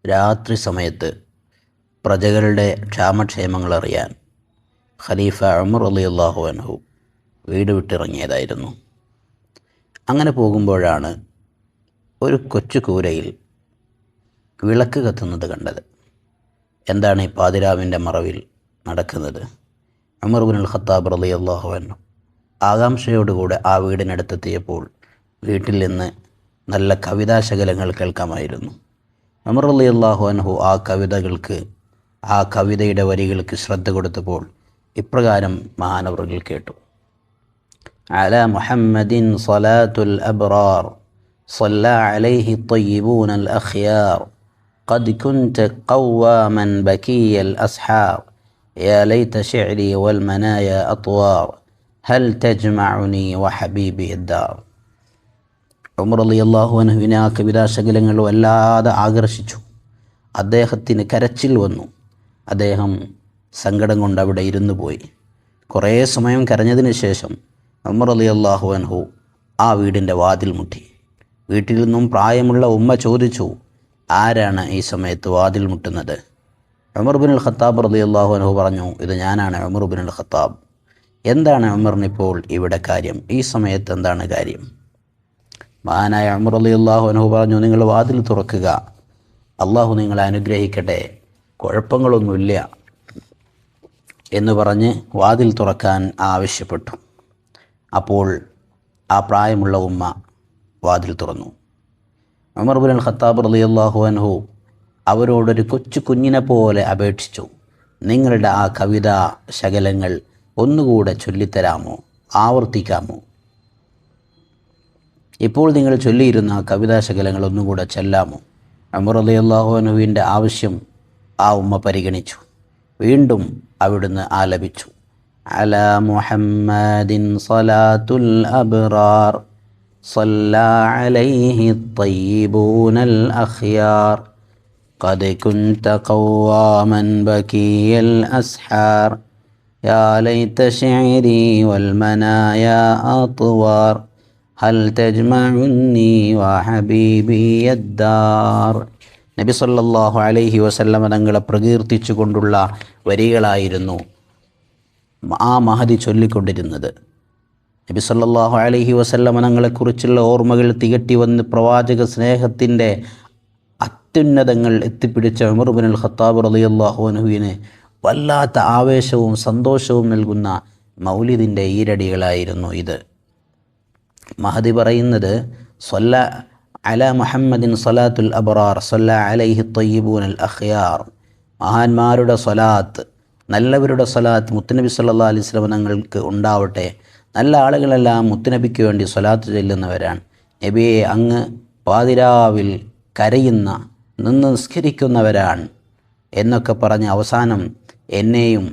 രാത്രി സമയത്ത് പ്രജകളുടെ ക്ഷാമക്ഷേമങ്ങൾ അറിയാൻ ഖലീഫ ഉമർ റളിയല്ലാഹു അൻഹു വീട് വിട്ടിറങ്ങിയതായിരുന്നു. അങ്ങനെ പോകുമ്പോഴാണ് ഒരു കൊച്ചു കൂരയിൽ വിളക്ക് കത്തുന്നത് കണ്ടത്. എന്താണ് ഈ പാതിരാവിൻ്റെ മറവിൽ നടക്കുന്നത്? ഉമർ ഇബ്നുൽ ഖത്താബ് റളിയല്ലാഹു അൻഹു ആകാംക്ഷയോടുകൂടെ ആ വീടിനടുത്തെത്തിയപ്പോൾ വീട്ടിൽ നിന്ന് നല്ല കവിതാശകലങ്ങൾ കേൾക്കാമായിരുന്നു. ഉമർ റളിയല്ലാഹു അൻഹു ആ കവിതയുടെ വരികൾക്ക് ശ്രദ്ധ കൊടുത്തപ്പോൾ ഇപ്രകാരം മഹാനവറുകൾ കേട്ടു: അലാ മുഹമ്മദിൻ സ്വലാത്തുൽ അബ്റാർ صلى عليه الطيبون الأخيار قد كنت قواما بكي الأسحار يا ليت شعري والمنايا أطوار هل تجمعني وحبيبي الدار. ഉമർ റളിയല്ലാഹു അൻഹുവിനെ ആ കവിതാശകലങ്ങൾ വല്ലാതെ ആകർഷിച്ചു. അദ്ദേഹത്തിന് കരച്ചിൽ വന്നു. അദ്ദേഹം സങ്കടം കൊണ്ട് അവിടെ ഇരുന്നു പോയി. കുറേ സമയം കരഞ്ഞതിന് ശേഷം ഉമർ റളിയല്ലാഹു അൻഹു ആ വീടിൻ്റെ വാതിൽ മുട്ടി. വീട്ടിൽ നിന്നും പ്രായമുള്ള ഉമ്മ ചോദിച്ചു, ആരാണ് ഈ സമയത്ത് വാതിൽ മുട്ടുന്നത്? ഉമർ ഇബ്നുൽ ഖത്താബ് റളിയല്ലാഹു അൻഹു പറഞ്ഞു, ഇത് ഞാനാണ്, ഉമർ ഇബ്നുൽ ഖത്താബ്. എന്താണ് ഉമറിനിപ്പോൾ ഇവിടെ കാര്യം? ഈ സമയത്ത് എന്താണ് കാര്യം? മഹാനായ ഉമർ റളിയല്ലാഹു അൻഹു പറഞ്ഞു, നിങ്ങൾ വാതിൽ തുറക്കുക, അള്ളാഹു നിങ്ങളെ അനുഗ്രഹിക്കട്ടെ, കുഴപ്പങ്ങളൊന്നുമില്ല എന്ന് പറഞ്ഞ് വാതിൽ തുറക്കാൻ ആവശ്യപ്പെട്ടു. അപ്പോൾ ആ പ്രായമുള്ള ഉമ്മ വാതിൽ തുറന്നു. ഉമർ ഇബ്നുൽ ഖത്താബ് റളിയല്ലാഹു അൻഹു അവരോടൊരു കൊച്ചു കുഞ്ഞിനെ പോലെ അപേക്ഷിച്ചു, നിങ്ങളുടെ ആ കവിതാ ശകലങ്ങൾ ഒന്നുകൂടെ ചൊല്ലിത്തരാമോ, ആവർത്തിക്കാമോ? ഇപ്പോൾ നിങ്ങൾ ചൊല്ലിയിരുന്ന ആ കവിതാശകലങ്ങൾ ഒന്നുകൂടെ ചൊല്ലാമോ? ഉമർ റളിയല്ലാഹു അൻഹുവിൻ്റെ ആവശ്യം ആ ഉമ്മ പരിഗണിച്ചു. വീണ്ടും അവിടുന്ന് ആലപിച്ചു: അലാ മുഹമ്മദിൻ സ്വലാത്തുൽ അബ്റാർ صلى عليه الطيبون الأخيار قد كنت قواما بكي الأسحار يا ليت شعري والمنايا أطوار هل تجمعني وحبيبي الدار. നബി സല്ലല്ലാഹു അലൈഹി വസല്ലമ തങ്ങളെ പ്രകീർത്തിച്ചു കൊണ്ടുള്ള വരികളായിരുന്നു ആ മഹദി ചൊല്ലിക്കൊണ്ടിരുന്നത്. നബി സല്ലല്ലാഹു അലൈഹി വസല്ലമ തങ്ങളെക്കുറിച്ചുള്ള ഓർമ്മകൾ തികട്ടി വന്ന് പ്രവാചക സ്നേഹത്തിൻ്റെ അത്യുന്നതങ്ങൾ എത്തിപ്പിടിച്ച ഉമർ ഇബ്നുൽ ഖത്താബ് റളിയല്ലാഹു അൻഹുവിന് വല്ലാത്ത ആവേശവും സന്തോഷവും നൽകുന്ന മൗലിദിൻ്റെ ഈരടികളായിരുന്നു ഇത്. മഹദി പറയുന്നത്, സ്വല്ല അലാ മുഹമ്മദിൻ സ്വലാത്തുൽ അബ്റാർ സ്വല്ല അലൈഹി ത്വയ്യിബൂനൽ അഖ്യാർ. മഹാന്മാരുടെ സ്വലാത്ത്, നല്ലവരുടെ സ്വലാത്ത് മുത്തുനബി സല്ലല്ലാഹു അലൈഹി വസല്ലം തങ്ങൾക്ക് ഉണ്ടാവട്ടെ. നല്ല ആളുകളെല്ലാം മുത്തുനബിക്ക് വേണ്ടി സ്വലാത്ത് ചെല്ലുന്നവരാണ്. നബിയെ, അങ്ങ് പാതിരാവിൽ കരയുന്ന, നിന്ന് നിസ്കരിക്കുന്നവരാണ് എന്നൊക്കെ പറഞ്ഞ് അവസാനം എന്നെയും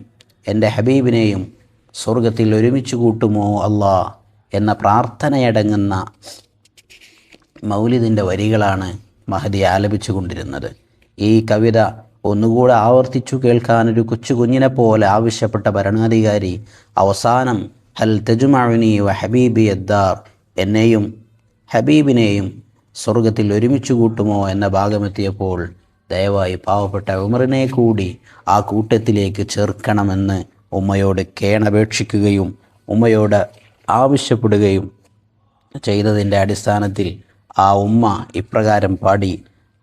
എൻ്റെ ഹബീബിനെയും സ്വർഗത്തിൽ ഒരുമിച്ച് കൂട്ടുമോ അല്ലാ എന്ന പ്രാർത്ഥനയടങ്ങുന്ന മൗലിദിൻ്റെ വരികളാണ് മഹദി ആലപിച്ചു കൊണ്ടിരുന്നത്. ഈ കവിത ഒന്നുകൂടെ ആവർത്തിച്ചു കേൾക്കാനൊരു കൊച്ചു കുഞ്ഞിനെ പോലെ ആവശ്യപ്പെട്ട ഭരണാധികാരി അവസാനം ഹൽ തജ്മഉനി വ ഹബീബി അദ്ദാർ, എന്നെയും ഹബീബിനെയും സ്വർഗത്തിൽ ഒരുമിച്ച് കൂട്ടുമോ എന്ന ഭാഗമെത്തിയപ്പോൾ ദയവായി പാവപ്പെട്ട ഉമറിനെ കൂടി ആ കൂട്ടത്തിലേക്ക് ചേർക്കണമെന്ന് ഉമ്മയോട് കേണപേക്ഷിക്കുകയും ഉമ്മയോട് ആവശ്യപ്പെടുകയും ചെയ്തതിൻ്റെ അടിസ്ഥാനത്തിൽ ആ ഉമ്മ ഇപ്രകാരം പാടി: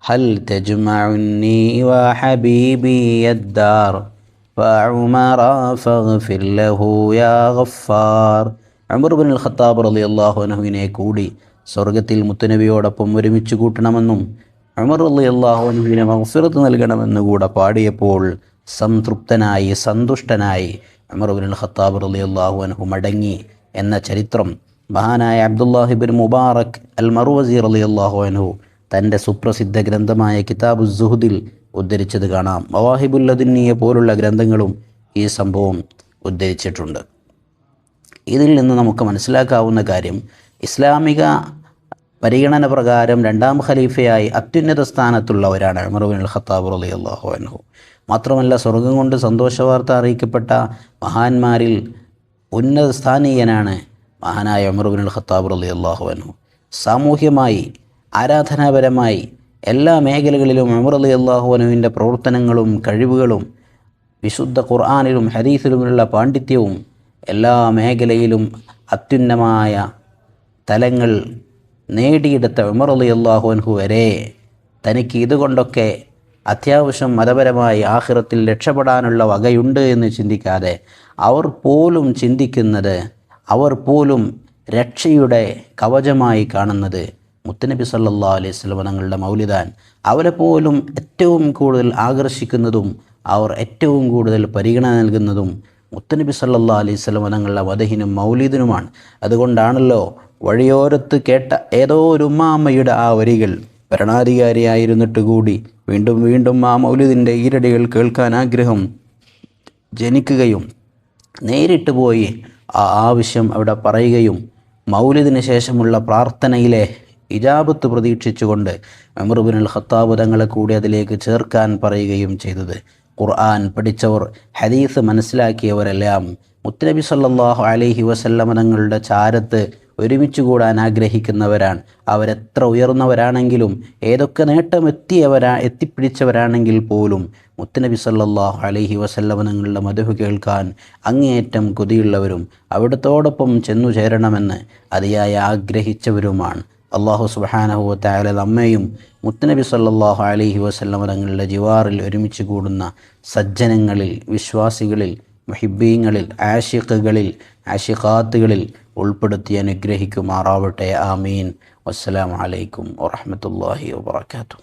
ഹൽ തജ്മഉനി വ ഹബീബി അദ്ദാർ വഉമറ ഫഗ്ഫിർ ലഹു യാ ഗഫാർ. ഉമർ ഇബ്നുൽ ഖത്താബ് റളിയല്ലാഹു അൻഹുവിനെ കൂടി സ്വർഗത്തിൽ മുത്തുനബിയോടൊപ്പം ഒരുമിച്ച് കൂട്ടണമെന്നും ഉമർ റളിയല്ലാഹു അൻഹുവിനെ മഗ്ഫിറത്ത് നൽകണമെന്ന് കൂടെ പാടിയപ്പോൾ സംതൃപ്തനായി സന്തുഷ്ടനായി ഉമർ ഇബ്നുൽ ഖത്താബ് റളിയല്ലാഹു അൻഹു മടങ്ങി എന്ന ചരിത്രം മഹാനായ അബ്ദുല്ലാഹി ഇബ്നു മുബാറക് അൽ മർവസി റളിയല്ലാഹു അൻഹു തൻ്റെ സുപ്രസിദ്ധ ഗ്രന്ഥമായ കിതാബു സുഹുദിൽ ഉദ്ധരിച്ചത് കാണാം. മവാഹിബുൽ ലദുന്നിയ പോലുള്ള ഗ്രന്ഥങ്ങളും ഈ സംഭവം ഉദ്ധരിച്ചിട്ടുണ്ട്. ഇതിൽ നിന്ന് നമുക്ക് മനസ്സിലാക്കാവുന്ന കാര്യം, ഇസ്ലാമിക പരിഗണന പ്രകാരം രണ്ടാം ഖലീഫയായി അത്യുന്നത സ്ഥാനത്തുള്ളവരാണ് ഉമർ ഇബ്നുൽ ഖത്താബ് റളിയല്ലാഹു അൻഹു. മാത്രമല്ല, സ്വർഗം കൊണ്ട് സന്തോഷവാർത്ത അറിയിക്കപ്പെട്ട മഹാന്മാരിൽ ഉന്നത സ്ഥാനീയനാണ് മഹാനായ ഉമർ ഇബ്നുൽ ഖത്താബ് റളിയല്ലാഹു അൻഹു. സാമൂഹ്യമായി, ആരാധനാപരമായി എല്ലാ മേഖലകളിലും ഉമർ റളിയല്ലാഹു അൻഹുവിൻ്റെ പ്രവർത്തനങ്ങളും കഴിവുകളും വിശുദ്ധ ഖുർആനിലും ഹദീസിലുമുള്ള പാണ്ഡിത്യവും എല്ലാ മേഖലയിലും അത്യുന്നതമായ തലങ്ങൾ നേടിയെടുത്ത ഉമർ റളിയല്ലാഹു അൻഹു വരെ തനിക്ക് ഇതുകൊണ്ടൊക്കെ അത്യാവശ്യം മതപരമായി ആഖിറത്തിൽ രക്ഷപ്പെടാനുള്ള വകയുണ്ട് എന്ന് ചിന്തിക്കാതെ അവർ പോലും ചിന്തിക്കുന്നത്, അവർ പോലും രക്ഷയുടെ കവചമായി കാണുന്നത് മുത്തുനബി സല്ലല്ലാഹു അലൈഹി വസല്ലം തങ്ങളുടെ മൗലിദാൻ. അവരെ പോലും ഏറ്റവും കൂടുതൽ ആകർഷിക്കുന്നതും അവർ ഏറ്റവും കൂടുതൽ പരിഗണന നൽകുന്നതും മുത്തുനബി സല്ലല്ലാഹു അലൈഹി വസല്ലം തങ്ങളുടെ മദഹിനും മൗലിദിനുമാണ്. അതുകൊണ്ടാണല്ലോ വഴിയോരത്ത് കേട്ട ഏതോ ഒരു ഉമ്മാമ്മയുടെ ആ വരികൾ ഭരണാധികാരിയായിരുന്നിട്ട് കൂടി വീണ്ടും വീണ്ടും ആ മൗലിദിൻ്റെ ഈരടികൾ കേൾക്കാൻ ആഗ്രഹം ജനിക്കുകയും നേരിട്ട് പോയി ആ ആവശ്യം അവിടെ പറയുകയും മൗലിദിന് ശേഷമുള്ള പ്രാർത്ഥനയിലെ ഇജാബത്ത് പ്രതീക്ഷിച്ചുകൊണ്ട് ഉമർ ഇബ്നുൽ ഖത്താബ് തങ്ങളെ കൂടി അതിലേക്ക് ചേർക്കാൻ പറയുകയും ചെയ്തത്. ഖുർആൻ പഠിച്ചവർ, ഹദീസ് മനസ്സിലാക്കിയവരെല്ലാം മുത്തുനബി സല്ലല്ലാഹു അലൈഹി വസല്ലമ തങ്ങളുടെ ചാരത്ത് ഒരുമിച്ച് കൂടാൻ ആഗ്രഹിക്കുന്നവരാണ്. അവരെത്ര ഉയർന്നവരാണെങ്കിലും ഏതൊക്കെ നേട്ടം എത്തിപ്പിടിച്ചവരാണെങ്കിൽ പോലും മുത്തുനബി സല്ലല്ലാഹു അലൈഹി വസല്ലമ തങ്ങളുടെ മദ്ഹ് കേൾക്കാൻ അങ്ങേയറ്റം കൊതിയുള്ളവരും അവിടത്തോടൊപ്പം ചെന്നു ചേരണമെന്ന് അതിയായി ആഗ്രഹിച്ചവരുമാണ്. അല്ലാഹു സുബ്ഹാനഹു വ തആല നമ്മയും മുത്തുനബി സല്ലല്ലാഹു അലൈഹി വസല്ലമ തങ്ങളുടെ ജിവാറിൽ ഒരുമിച്ച് കൂടുന്ന സജ്ജനങ്ങളിൽ, വിശ്വാസികളിൽ, മുഹിബ്ബീങ്ങളിൽ, ആശിഖുകളിൽ, ആശിഖാത്തുകളിൽ ഉൾപ്പെടുത്തി അനുഗ്രഹിക്കുമാറാവട്ടെ. ആമീൻ. വസ്സലാമു അലൈക്കും വറഹ്മത്തുള്ളാഹി വബറകാതുഹു.